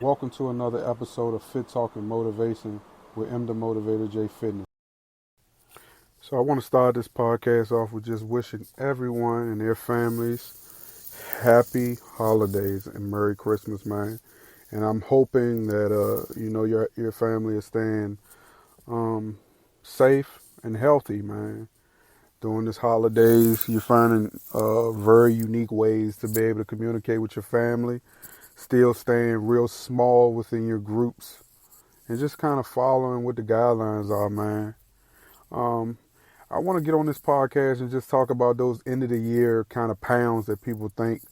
Welcome to another episode of Fit Talk and Motivation with M the Motivator J Fitness. So I want to start this podcast off with just wishing everyone and their families happy holidays and Merry Christmas, man. And I'm hoping that your family is staying safe and healthy, man. During this holidays, you're finding very unique ways to be able to communicate with your family, still staying real small within your groups, and just kind of following what the guidelines are, man. Um, I want to get on this podcast and just talk about those end of the year kind of pounds that people think,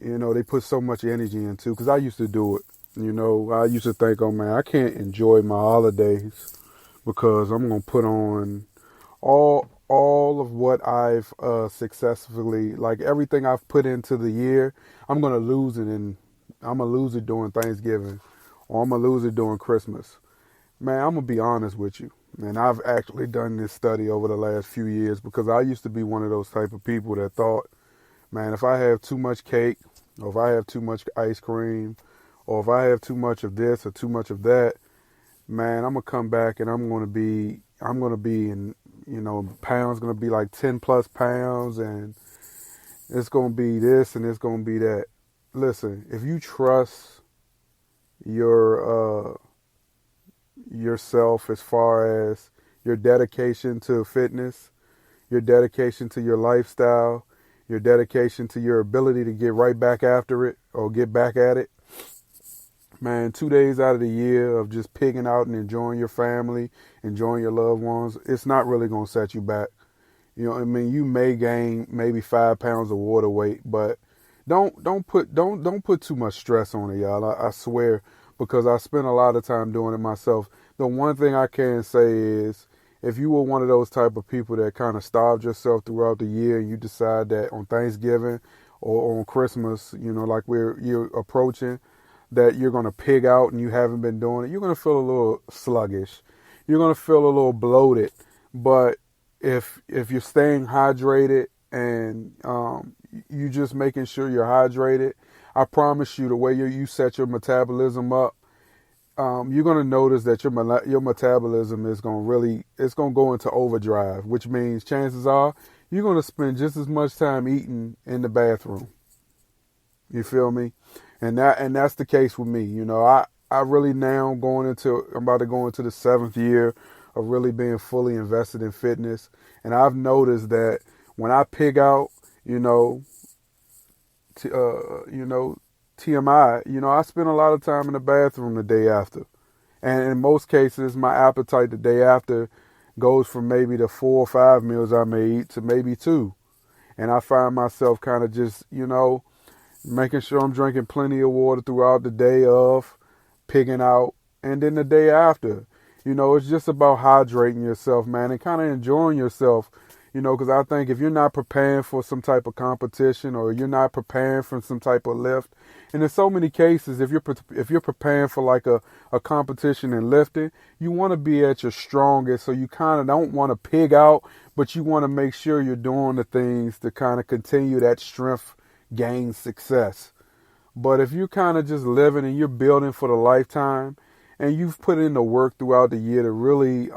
they put so much energy into. Because I used to do it. I used to think, oh man, I can't enjoy my holidays because I'm gonna put on all of what I've successfully, like everything I've put into the year, I'm gonna lose it, and I'm gonna lose it during Thanksgiving, or I'm gonna lose it during Christmas. Man, I'm gonna be honest with you, and I've actually done this study over the last few years because I used to be one of those type of people that thought, man, if I have too much cake, or if I have too much ice cream, or if I have too much of this or too much of that, man, I'm gonna come back and I'm gonna be in, pounds gonna be like 10 plus pounds, and it's gonna be this and it's gonna be that. Listen, if you trust your yourself as far as your dedication to fitness, your dedication to your lifestyle, your dedication to your ability to get right back after it or get back at it, man, 2 days out of the year of just pigging out and enjoying your family, enjoying your loved ones, it's not really going to set you back. You know what I mean? You may gain maybe 5 pounds of water weight, but don't put too much stress on it, y'all. I swear, because I spent a lot of time doing it myself. The one thing I can say is, if you were one of those type of people that kind of starved yourself throughout the year, and you decide that on Thanksgiving or on Christmas, like you're approaching, that you're going to pig out and you haven't been doing it, you're going to feel a little sluggish. You're going to feel a little bloated. But if you're staying hydrated and you just making sure you're hydrated, I promise you, the way you set your metabolism up, you're going to notice that your metabolism is going to it's going to go into overdrive, which means chances are you're going to spend just as much time eating in the bathroom. You feel me? And that's the case with me. I really now I'm about to go into the 7th year of really being fully invested in fitness. And I've noticed that when I pig out, TMI, I spend a lot of time in the bathroom the day after. And in most cases, my appetite the day after goes from maybe the 4 or 5 meals I may eat to maybe 2. And I find myself kind of just, making sure I'm drinking plenty of water throughout the day of pigging out. And then the day after, it's just about hydrating yourself, man, and kind of enjoying yourself, because I think if you're not preparing for some type of competition, or you're not preparing for some type of lift, and in so many cases, if you're preparing for like a competition in lifting, you want to be at your strongest, so you kind of don't want to pig out, but you want to make sure you're doing the things to kind of continue that strength gain success. But if you're kind of just living and you're building for the lifetime, and you've put in the work throughout the year to really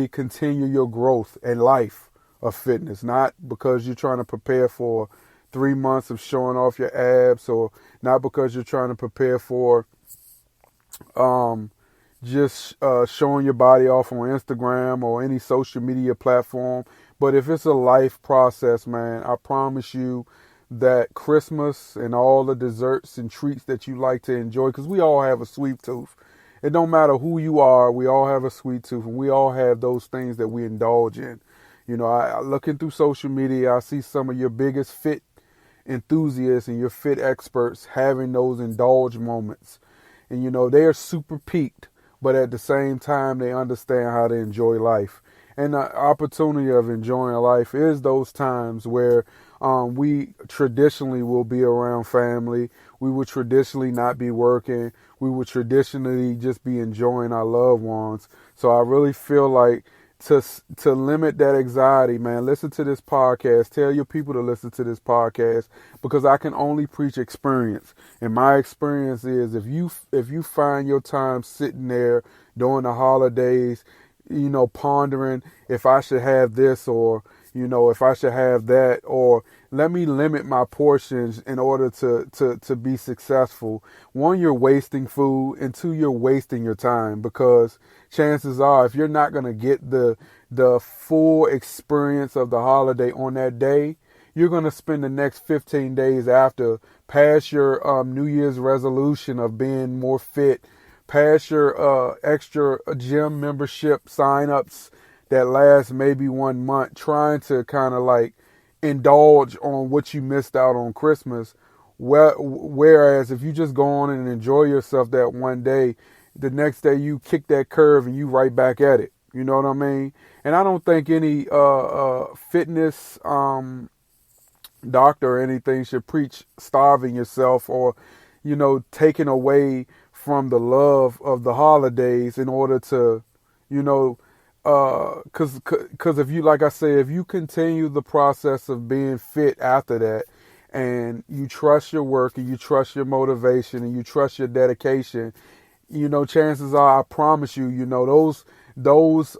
continue your growth in life of fitness, not because you're trying to prepare for 3 months of showing off your abs, or not because you're trying to prepare for just showing your body off on Instagram or any social media platform. But if it's a life process, man, I promise you that Christmas and all the desserts and treats that you like to enjoy, because we all have a sweet tooth. It don't matter who you are, we all have a sweet tooth, and we all have those things that we indulge in. I looking through social media, I see some of your biggest fit enthusiasts and your fit experts having those indulge moments. And they are super peaked, but at the same time, they understand how to enjoy life. And the opportunity of enjoying life is those times where we traditionally will be around family. We would traditionally not be working. We would traditionally just be enjoying our loved ones. So I really feel like to limit that anxiety, man, listen to this podcast. Tell your people to listen to this podcast, because I can only preach experience. And my experience is, if you find your time sitting there during the holidays, pondering if I should have this, or if I should have that, or let me limit my portions in order to be successful. One, you're wasting food, and two, you're wasting your time, because chances are, if you're not going to get the full experience of the holiday on that day, you're going to spend the next 15 days after past your New Year's resolution of being more fit, past your extra gym membership sign-ups that last maybe 1 month, trying to kind of like indulge on what you missed out on Christmas. Whereas if you just go on and enjoy yourself that one day, the next day you kick that curve and you right back at it. You know what I mean? And I don't think any fitness doctor or anything should preach starving yourself, or taking away from the love of the holidays in order to, because if you, like I say, if you continue the process of being fit after that, and you trust your work, and you trust your motivation, and you trust your dedication, chances are, I promise you, those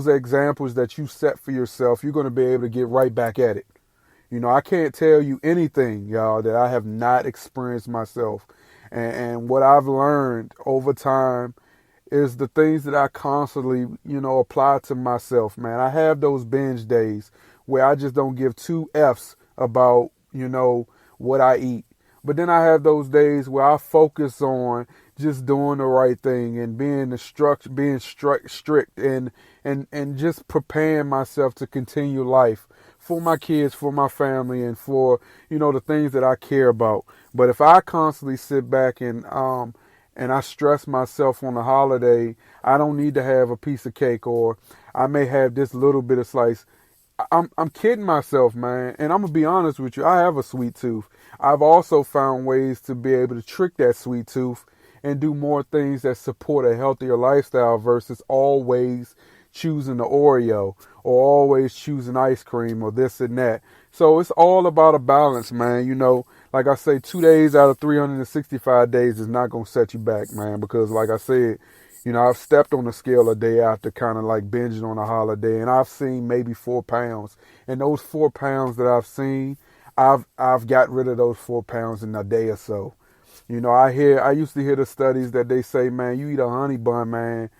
examples that you set for yourself, you're going to be able to get right back at it. I can't tell you anything, y'all, that I have not experienced myself. And what I've learned over time is the things that I constantly, apply to myself, man. I have those binge days where I just don't give two F's about, what I eat. But then I have those days where I focus on just doing the right thing and being strict and just preparing myself to continue life for my kids, for my family, and for, the things that I care about. But if I constantly sit back and I stress myself on the holiday, I don't need to have a piece of cake, or I may have this little bit of slice. I'm kidding myself, man. And I'm going to be honest with you. I have a sweet tooth. I've also found ways to be able to trick that sweet tooth and do more things that support a healthier lifestyle versus always choosing the Oreo or always choosing ice cream or this and that. So it's all about a balance, man. Like I say, 2 days out of 365 days is not going to set you back, man, because like I said, I've stepped on the scale a day after kind of like binging on a holiday, and I've seen maybe 4 pounds. And those 4 pounds that I've seen, I've got rid of those 4 pounds in a day or so. I used to hear the studies that they say, man, you eat a honey bun, man,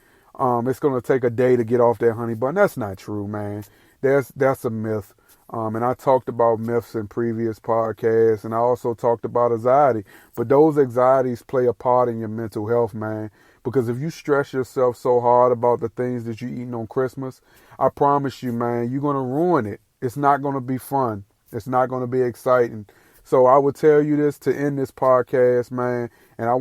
it's going to take a day to get off that honey bun. That's not true, man. That's a myth. And I talked about myths in previous podcasts, and I also talked about anxiety. But those anxieties play a part in your mental health, man. Because if you stress yourself so hard about the things that you're eating on Christmas, I promise you, man, you're going to ruin it. It's not going to be fun. It's not going to be exciting. So I would tell you this to end this podcast, man. And I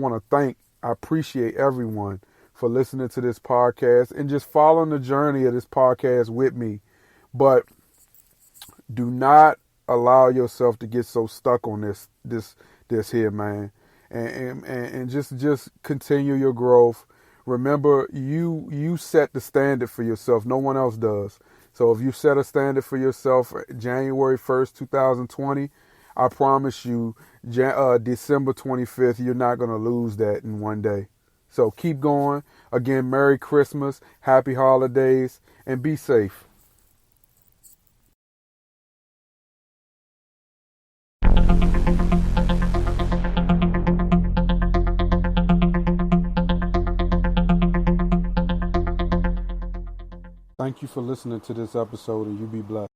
appreciate everyone for listening to this podcast and just following the journey of this podcast with me. But do not allow yourself to get so stuck on this here, man. And just continue your growth. Remember, you set the standard for yourself. No one else does. So if you set a standard for yourself January 1st, 2020, I promise you, December 25th, you're not going to lose that in one day. So keep going. Again, Merry Christmas, Happy Holidays, and be safe. Thank you for listening to this episode, and you be blessed.